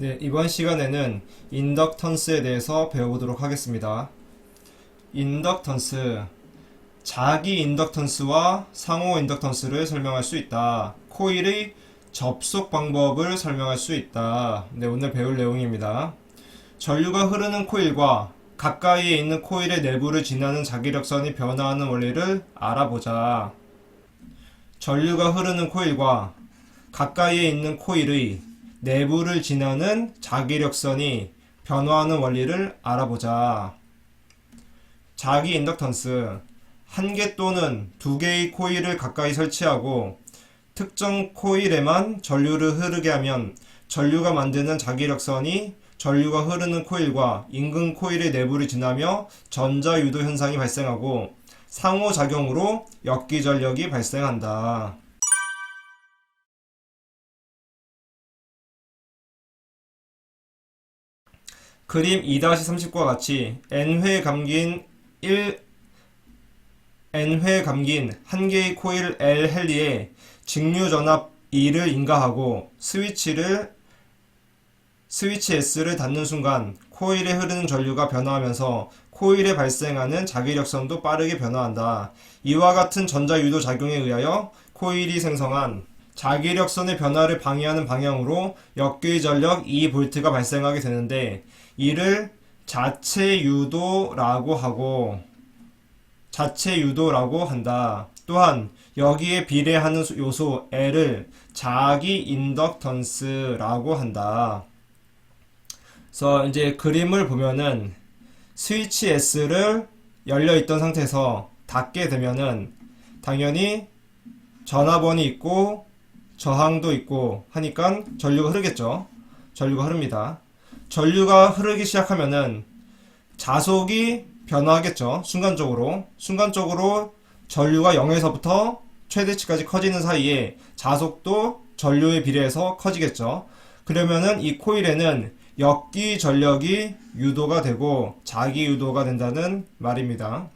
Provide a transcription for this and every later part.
네, 이번 시간에는 인덕턴스에 대해서 배워보도록 하겠습니다. 인덕턴스, 자기 인덕턴스와 상호 인덕턴스를 설명할 수 있다. 코일의 접속 방법을 설명할 수 있다. 네, 오늘 배울 내용입니다. 전류가 흐르는 코일과 가까이에 있는 코일의 내부를 지나는 자기력선이 변화하는 원리를 알아보자. 전류가 흐르는 코일과 가까이에 있는 코일의 내부를 지나는 자기력선이 변화하는 원리를 알아보자. 자기 인덕턴스, 한 개 또는 두 개의 코일을 가까이 설치하고 특정 코일에만 전류를 흐르게 하면 전류가 만드는 자기력선이 전류가 흐르는 코일과 인근 코일의 내부를 지나며 전자유도 현상이 발생하고 상호작용으로 역기전력이 발생한다. 그림 2-30과 같이 N회 감긴 한 개의 코일 L 헨리에 직류전압 E를 인가하고 스위치 S를 닫는 순간 코일에 흐르는 전류가 변화하면서 코일에 발생하는 자기력선도 빠르게 변화한다. 이와 같은 전자유도 작용에 의하여 코일이 생성한 자기력선의 변화를 방해하는 방향으로 역기전력 E볼트가 발생하게 되는데, 이를 자체유도라고 한다. 또한 여기에 비례하는 요소 L을 자기 인덕턴스라고 한다. 그래서 이제 그림을 보면은 스위치 S를 열려있던 상태에서 닫게 되면은 당연히 전압원이 있고 저항도 있고 하니까 전류가 흐르겠죠. 전류가 흐릅니다. 전류가 흐르기 시작하면은 자속이 변화하겠죠. 순간적으로 전류가 0에서부터 최대치까지 커지는 사이에 자속도 전류에 비례해서 커지겠죠. 그러면은 이 코일에는 역기 전력이 유도가 되고 자기 유도가 된다는 말입니다.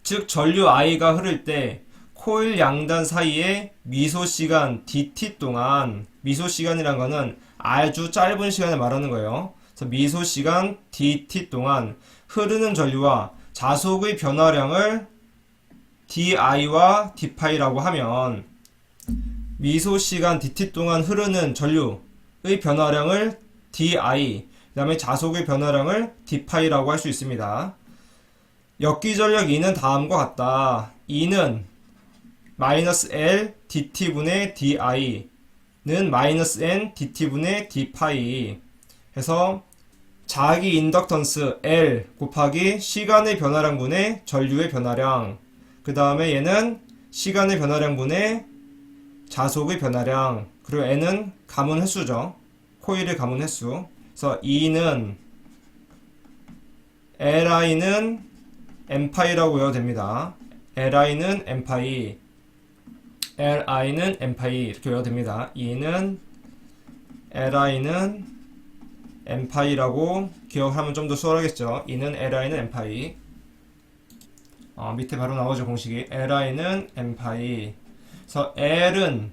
즉 전류 I가 흐를 때 코일 양단 사이에 미소시간 dt 동안, 미소시간이란 거는 아주 짧은 시간을 말하는 거예요. 그래서 미소시간 dt 동안 흐르는 전류와 자속의 변화량을 di와 d파이라고 하면, 미소시간 dt 동안 흐르는 전류의 변화량을 di, 그 다음에 자속의 변화량을 d파이라고 할 수 있습니다. 역기전력 E는 다음과 같다. E는 -L dt분의 di는 -N dt분의 d파이 해서 자기 인덕턴스 L 곱하기 시간의 변화량분의 전류의 변화량, 그 다음에 얘는 시간의 변화량분의 자속의 변화량, 그리고 N은 감은 횟수죠. 코일의 감은 횟수. 그래서 E는 Li는 N파이라고 외워도 됩니다. Li는 N파이, Li는 N파이 이렇게 외워도 됩니다. E는 Li는 N파이라고 기억하면 좀 더 수월하겠죠. E는 Li는 N파이. 밑에 바로 나오죠, 공식이. Li는 N파이. 그래서 L은,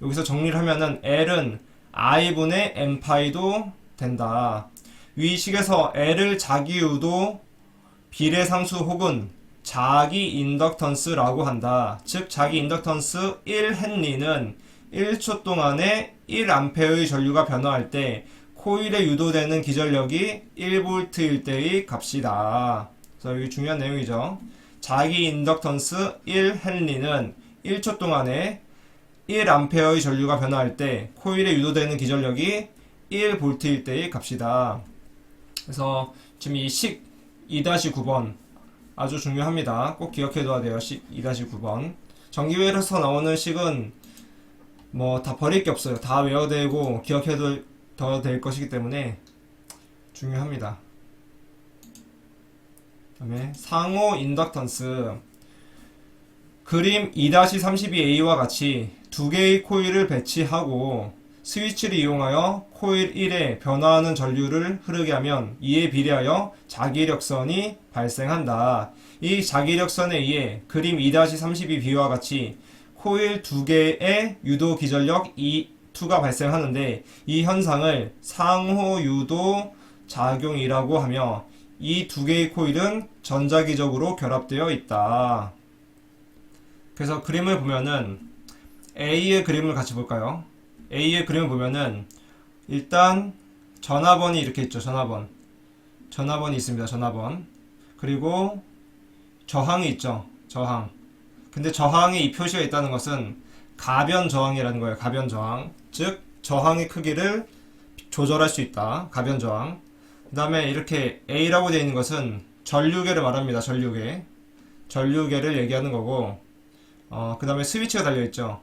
여기서 정리를 하면은 L은 I분의 N파이도 된다. 위 식에서 L을 자기유도, 비례상수 혹은 자기 인덕턴스라고 한다. 즉 자기 인덕턴스 1헨리는 1초 동안에 1A의 전류가 변화할 때 코일에 유도되는 기전력이 1V일 때의 값이다. 그래서 여기 중요한 내용이죠. 자기 인덕턴스 1헨리는 1초 동안에 1A의 전류가 변화할 때 코일에 유도되는 기전력이 1V일 때의 값이다. 그래서 지금 이 식 2-9번 아주 중요합니다. 꼭 기억해둬야 돼요. 식 2-9번. 전기회로서 나오는 식은 뭐 다 버릴 게 없어요. 다 외워야 되고 기억해둬야 될 것이기 때문에 중요합니다. 그 다음에 상호 인덕턴스, 그림 2-32A와 같이 두 개의 코일을 배치하고 스위치를 이용하여 코일 1에 변화하는 전류를 흐르게 하면 이에 비례하여 자기력선이 발생한다. 이 자기력선에 의해 그림 2-32B와 같이 코일 두 개의 유도 기전력 2가 발생하는데 이 현상을 상호유도 작용이라고 하며 이 두 개의 코일은 전자기적으로 결합되어 있다. 그래서 그림을 보면은 A의 그림을 같이 볼까요? A의 그림을 보면은 일단 전화번이 이렇게 있죠. 전화번이 있습니다. 전화번. 그리고 저항이 있죠. 저항. 근데 저항에 이 표시가 있다는 것은 가변 저항이라는 거예요. 가변 저항. 즉 저항의 크기를 조절할 수 있다. 가변 저항. 그 다음에 이렇게 A라고 되어 있는 것은 전류계를 말합니다. 전류계를 얘기하는 거고, 그 다음에 스위치가 달려있죠.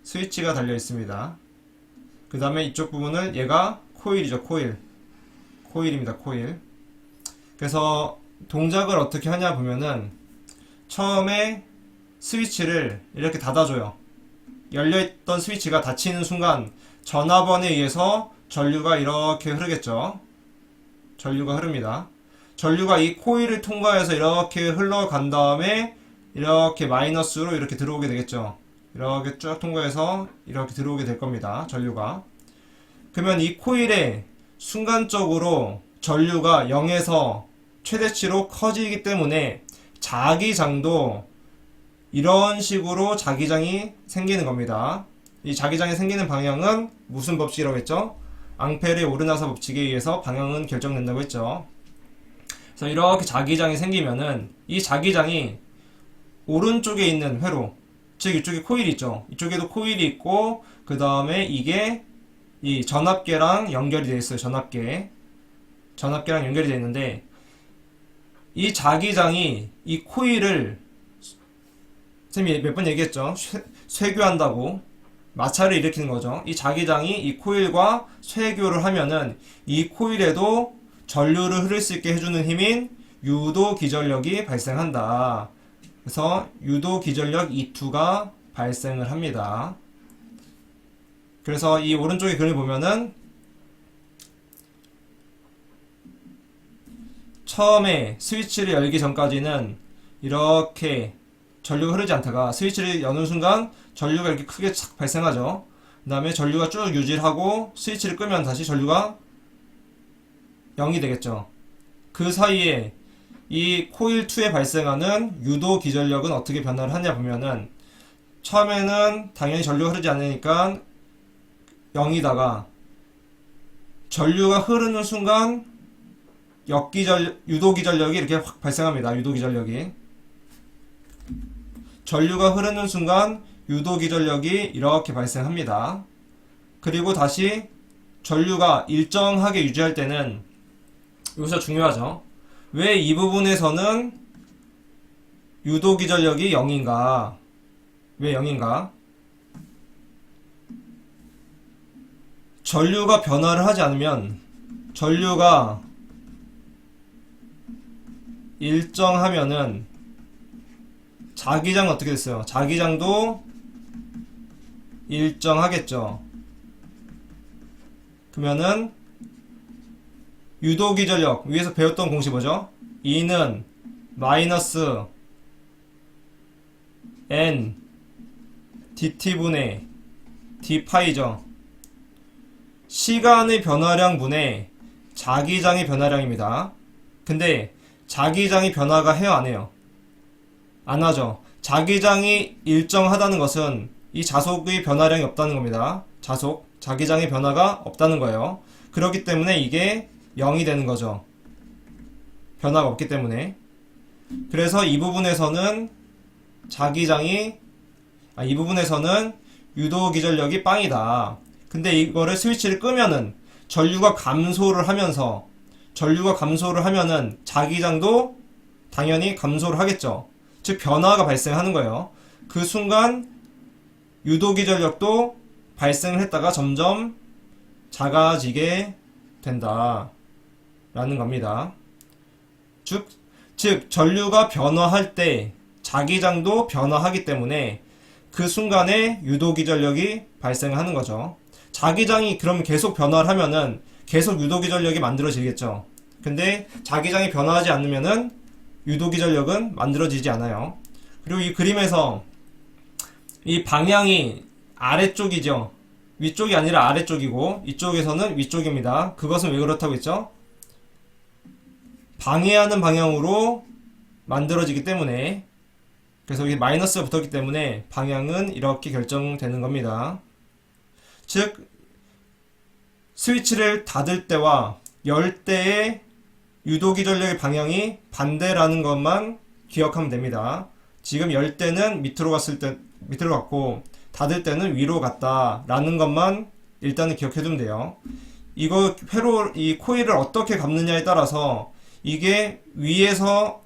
스위치가 달려있습니다. 그 다음에 이쪽 부분은 얘가 코일이죠. 코일입니다. 코일. 그래서 동작을 어떻게 하냐 보면은 처음에 스위치를 이렇게 닫아줘요. 열려있던 스위치가 닫히는 순간 전압원에 의해서 전류가 이렇게 흐르겠죠. 전류가 흐릅니다. 전류가 이 코일을 통과해서 이렇게 흘러간 다음에 이렇게 마이너스로 이렇게 들어오게 되겠죠. 이렇게 쭉 통과해서 이렇게 들어오게 될 겁니다. 전류가. 그러면 이 코일에 순간적으로 전류가 0에서 최대치로 커지기 때문에 자기장도 이런 식으로 자기장이 생기는 겁니다. 이 자기장이 생기는 방향은 무슨 법칙이라고 했죠? 앙페르의 오르나사 법칙에 의해서 방향은 결정된다고 했죠. 그래서 이렇게 자기장이 생기면은 이 자기장이 오른쪽에 있는 회로, 즉 이쪽에 코일이 있죠. 이쪽에도 코일이 있고 그 다음에 이게 이 전압계랑 연결이 되어 있어요. 전압계랑 연결이 되어 있는데 이 자기장이 이 코일을 선생님이 몇 번 얘기했죠. 쇠교한다고 마찰을 일으키는 거죠. 이 자기장이 이 코일과 쇠교를 하면은 이 코일에도 전류를 흐를 수 있게 해주는 힘인 유도 기전력이 발생한다. 그래서 유도 기전력 E2가 발생을 합니다. 그래서 이 오른쪽에 그림을 보면은 처음에 스위치를 열기 전까지는 이렇게 전류가 흐르지 않다가 스위치를 여는 순간 전류가 이렇게 크게 착 발생하죠. 그 다음에 전류가 쭉 유지를 하고 스위치를 끄면 다시 전류가 0이 되겠죠. 그 사이에 이 코일 2에 발생하는 유도 기전력은 어떻게 변화를 하냐 보면은 처음에는 당연히 전류가 흐르지 않으니까 0이다가 전류가 흐르는 순간 유도 기전력이 이렇게 확 발생합니다. 유도 기전력이. 전류가 흐르는 순간 유도 기전력이 이렇게 발생합니다. 그리고 다시 전류가 일정하게 유지할 때는 여기서 중요하죠. 왜 이 부분에서는 유도 기전력이 0인가? 왜 0인가? 전류가 변화를 하지 않으면 전류가 일정하면은 자기장은 어떻게 됐어요? 자기장도 일정하겠죠. 그러면은 유도기전력 위에서 배웠던 공식 뭐죠? E는 마이너스 N dt분의 d파이죠. 시간의 변화량 분의 자기장의 변화량입니다. 근데 자기장이 변화가 해요 안 해요? 안 하죠. 자기장이 일정하다는 것은 이 자속의 변화량이 없다는 겁니다. 자기장의 변화가 없다는 거예요. 그렇기 때문에 이게 0이 되는 거죠. 변화가 없기 때문에. 그래서 이 부분에서는 이 부분에서는 유도 기전력이 빵이다. 근데 이거를 스위치를 끄면은 전류가 감소를 하면은 자기장도 당연히 감소를 하겠죠. 즉 변화가 발생하는 거예요. 그 순간 유도 기전력도 발생을 했다가 점점 작아지게 된다 라는 겁니다. 즉 전류가 변화할 때 자기장도 변화하기 때문에 그 순간에 유도 기전력이 발생하는 거죠. 자기장이 그럼 계속 변화를 하면은 계속 유도 기전력이 만들어지겠죠. 근데 자기장이 변화하지 않으면은 유도 기전력은 만들어지지 않아요. 그리고 이 그림에서 이 방향이 아래쪽이죠. 위쪽이 아니라 아래쪽이고 이쪽에서는 위쪽입니다. 그것은 왜 그렇다고 했죠? 방해하는 방향으로 만들어지기 때문에, 그래서 여기 마이너스가 붙었기 때문에 방향은 이렇게 결정되는 겁니다. 즉 스위치를 닫을 때와 열 때의 유도기 전력의 방향이 반대라는 것만 기억하면 됩니다. 지금 열 때는 밑으로 갔고 닫을 때는 위로 갔다라는 것만 일단은 기억해두면 돼요. 이거 이 코일을 어떻게 감느냐에 따라서 이게 위에서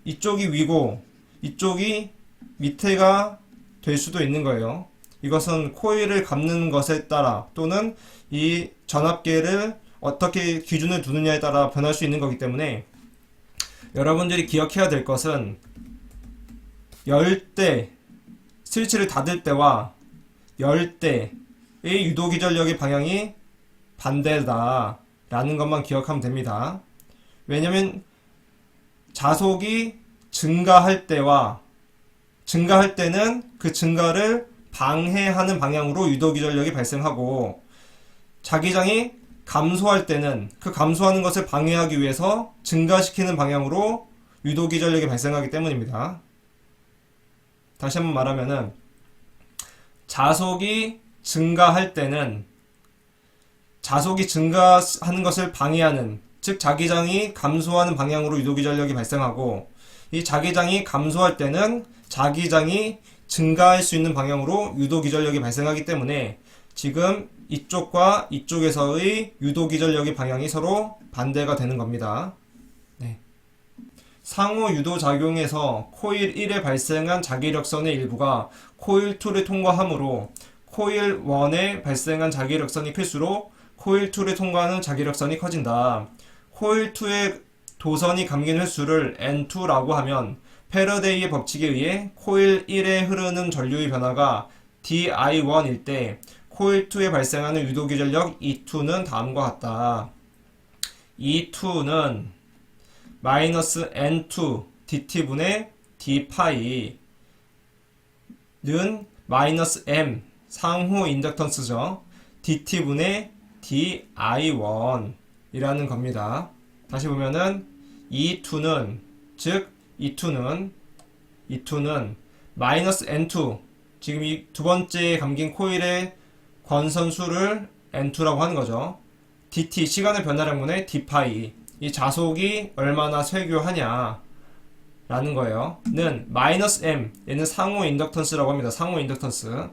이쪽이 위고 이쪽이 밑에가 될 수도 있는 거예요. 이것은 코일을 감는 것에 따라 또는 이 전압계를 어떻게 기준을 두느냐에 따라 변할 수 있는 거기 때문에 여러분들이 기억해야 될 것은 열 때, 스위치를 닫을 때와 열 때의 유도기 전력의 방향이 반대다 라는 것만 기억하면 됩니다. 왜냐면 자속이 증가할 때와 증가할 때는 그 증가를 방해하는 방향으로 유도기 전력이 발생하고 자기장이 감소할 때는 그 감소하는 것을 방해하기 위해서 증가시키는 방향으로 유도기 전력이 발생하기 때문입니다. 다시 한번 말하면은 자속이 증가할 때는 자속이 증가하는 것을 방해하는, 즉 자기장이 감소하는 방향으로 유도기 전력이 발생하고 이 자기장이 감소할 때는 자기장이 증가할 수 있는 방향으로 유도기 전력이 발생하기 때문에 지금 이쪽과 이쪽에서의 유도기 전력의 방향이 서로 반대가 되는 겁니다. 네. 상호 유도 작용에서 코일 1에 발생한 자기력선의 일부가 코일 2를 통과하므로 코일 1에 발생한 자기력선이 클수록 코일 2를 통과하는 자기력선이 커진다. 코일 2의 도선이 감긴 횟수를 N2라고 하면 패러데이의 법칙에 의해 코일 1에 흐르는 전류의 변화가 di1일 때 코일 2에 발생하는 유도기 전력 E2는 다음과 같다. E2는 마이너스 N2 dt분의 d파이는 마이너스 M 상호 인덕턴스죠. dt분의 di1 이라는 겁니다. 다시 보면은 E2는 즉 E2는 마이너스 N2 지금 이 두 번째 감긴 코일의 권선수를 N2라고 하는 거죠. dt 시간의 변화량분의 d파이 이 자속이 얼마나 쇠교하냐 라는 거예요. 는 마이너스 M 얘는 상호 인덕턴스라고 합니다. 상호 인덕턴스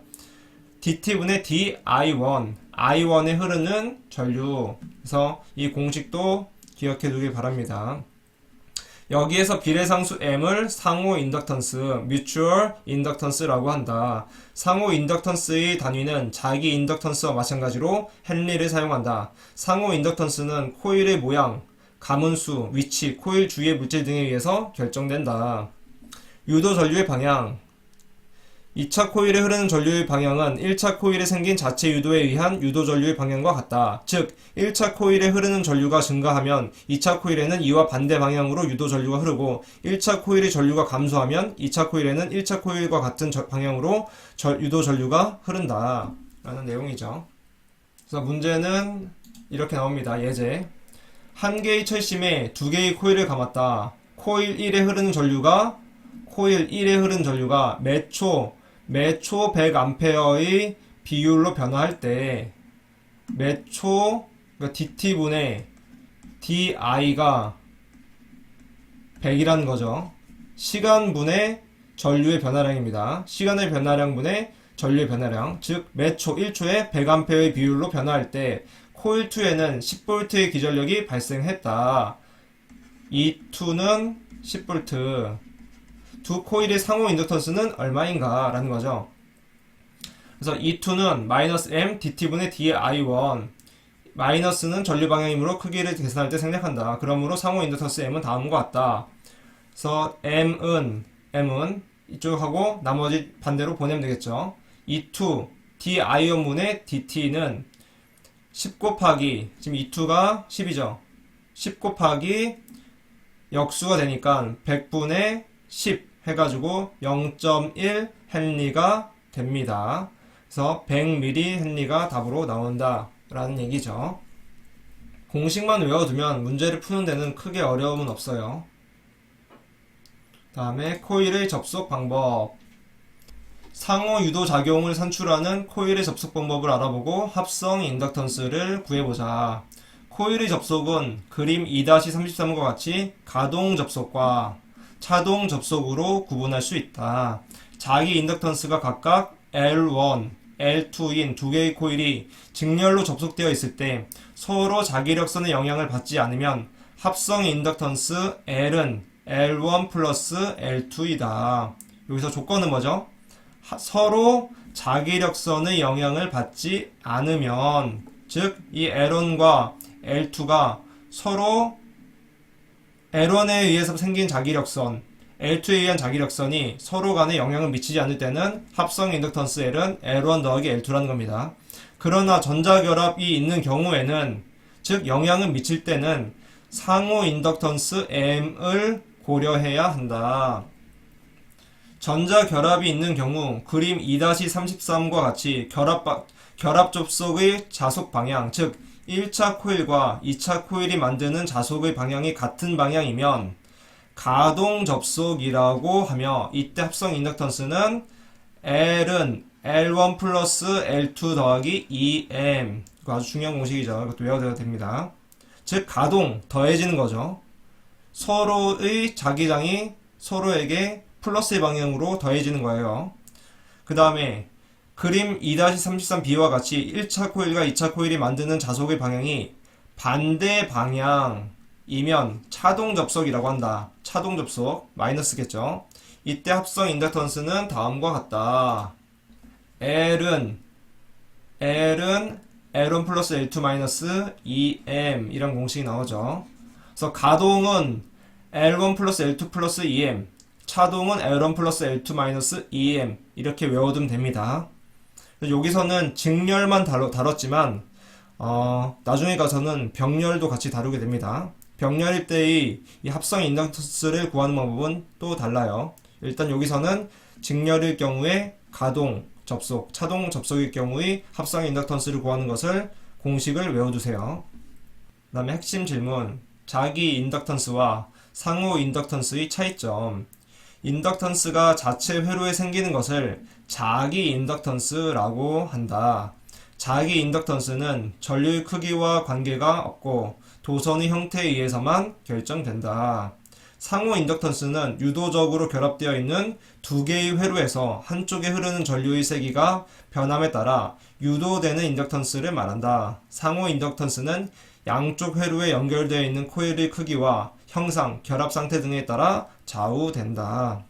dt분의 di1 i1에 흐르는 전류. 그래서 이 공식도 기억해 두길 바랍니다. 여기에서 비례상수 M을 상호 인덕턴스, mutual 인덕턴스라고 한다. 상호 인덕턴스의 단위는 자기 인덕턴스와 마찬가지로 헨리를 사용한다. 상호 인덕턴스는 코일의 모양, 가문수, 위치, 코일 주위의 물질 등에 의해서 결정된다. 유도 전류의 방향 2차 코일에 흐르는 전류의 방향은 1차 코일에 생긴 자체 유도에 의한 유도 전류의 방향과 같다. 즉 1차 코일에 흐르는 전류가 증가하면 2차 코일에는 이와 반대 방향으로 유도 전류가 흐르고 1차 코일의 전류가 감소하면 2차 코일에는 1차 코일과 같은 방향으로 유도 전류가 흐른다 라는 내용이죠. 그래서 문제는 이렇게 나옵니다. 예제 한 개의 철심에 두 개의 코일을 감았다. 코일 1에 흐르는 전류가 매초 100A의 비율로 변화할 때 매초 dt분의 di가 100이라는 거죠. 시간분의 전류의 변화량입니다. 시간의 변화량분의 전류의 변화량, 즉 매초 1초에 100A의 비율로 변화할 때 코일 2에는 10V의 기전력이 발생했다. E2는 10V. 두 코일의 상호 인덕턴스는 얼마인가 라는 거죠. 그래서 E2는 마이너스 M dt분의 di1 마이너스는 전류 방향이므로 크기를 계산할 때 생략한다. 그러므로 상호 인덕턴스 M은 다음과 같다. 그래서 M은 이쪽하고 나머지 반대로 보내면 되겠죠. E2 di1분의 dt는 10 곱하기 지금 E2가 10이죠. 10 곱하기 역수가 되니까 100분의 10 해가지고 0.1 헨리가 됩니다. 그래서 100mH가 답으로 나온다 라는 얘기죠. 공식만 외워두면 문제를 푸는 데는 크게 어려움은 없어요. 다음에 코일의 접속 방법. 상호 유도 작용을 산출하는 코일의 접속 방법을 알아보고 합성 인덕턴스를 구해보자. 코일의 접속은 그림 2-33과 같이 가동 접속과 차동 접속으로 구분할 수 있다. 자기 인덕턴스가 각각 L1, L2인 두 개의 코일이 직렬로 접속되어 있을 때 서로 자기력선의 영향을 받지 않으면 합성 인덕턴스 L은 L1 플러스 L2이다. 여기서 조건은 뭐죠? 서로 자기력선의 영향을 받지 않으면, 즉 이 L1과 L2가 서로 L1에 의해서 생긴 자기력선, L2에 의한 자기력선이 서로 간에 영향을 미치지 않을 때는 합성 인덕턴스 L은 L1 더하기 L2라는 겁니다. 그러나 전자결합이 있는 경우에는, 즉 영향을 미칠 때는 상호 인덕턴스 M을 고려해야 한다. 전자결합이 있는 경우 그림 2-33과 같이 결합 접속의 자속 방향, 즉 1차 코일과 2차 코일이 만드는 자속의 방향이 같은 방향이면 가동 접속이라고 하며, 이때 합성 인덕턴스는 L은 L1 플러스 L2 더하기 2M. 이거 아주 중요한 공식이죠. 이것도 외워둬야 됩니다. 즉 가동, 더해지는 거죠. 서로의 자기장이 서로에게 플러스의 방향으로 더해지는 거예요. 그 다음에 그림 2-33B와 같이 1차 코일과 2차 코일이 만드는 자속의 방향이 반대 방향이면 차동 접속이라고 한다. 차동 접속, 마이너스겠죠. 이때 합성 인덕턴스는 다음과 같다. L은 L1 플러스 L2 마이너스 2M 이런 공식이 나오죠. 그래서 가동은 L1 플러스 L2 플러스 2M, 차동은 L1 플러스 L2 마이너스 2M 이렇게 외워두면 됩니다. 여기서는 직렬만 다뤘지만 나중에 가서는 병렬도 같이 다루게 됩니다. 병렬일 때의 이 합성 인덕턴스를 구하는 방법은 또 달라요. 일단 여기서는 직렬일 경우에 가동 접속, 차동 접속일 경우의 합성 인덕턴스를 구하는 것을 공식을 외워두세요. 그 다음에 핵심 질문, 자기 인덕턴스와 상호 인덕턴스의 차이점. 인덕턴스가 자체 회로에 생기는 것을 자기 인덕턴스라고 한다. 자기 인덕턴스는 전류의 크기와 관계가 없고 도선의 형태에 의해서만 결정된다. 상호 인덕턴스는 유도적으로 결합되어 있는 두 개의 회로에서 한쪽에 흐르는 전류의 세기가 변함에 따라 유도되는 인덕턴스를 말한다. 상호 인덕턴스는 양쪽 회로에 연결되어 있는 코일의 크기와 형상, 결합 상태 등에 따라 좌우된다.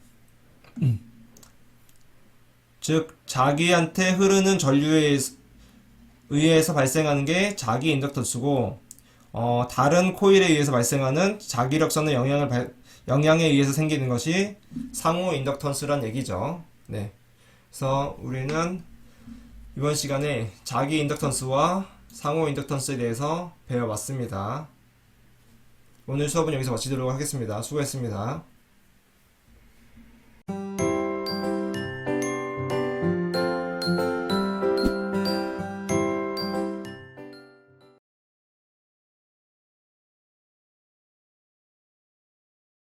즉 자기한테 흐르는 전류에 의해서 발생하는 게 자기 인덕턴스고, 다른 코일에 의해서 발생하는 자기력선의 영향에 의해서 생기는 것이 상호 인덕턴스란 얘기죠. 네. 그래서 우리는 이번 시간에 자기 인덕턴스와 상호 인덕턴스에 대해서 배워봤습니다. 오늘 수업은 여기서 마치도록 하겠습니다. 수고했습니다.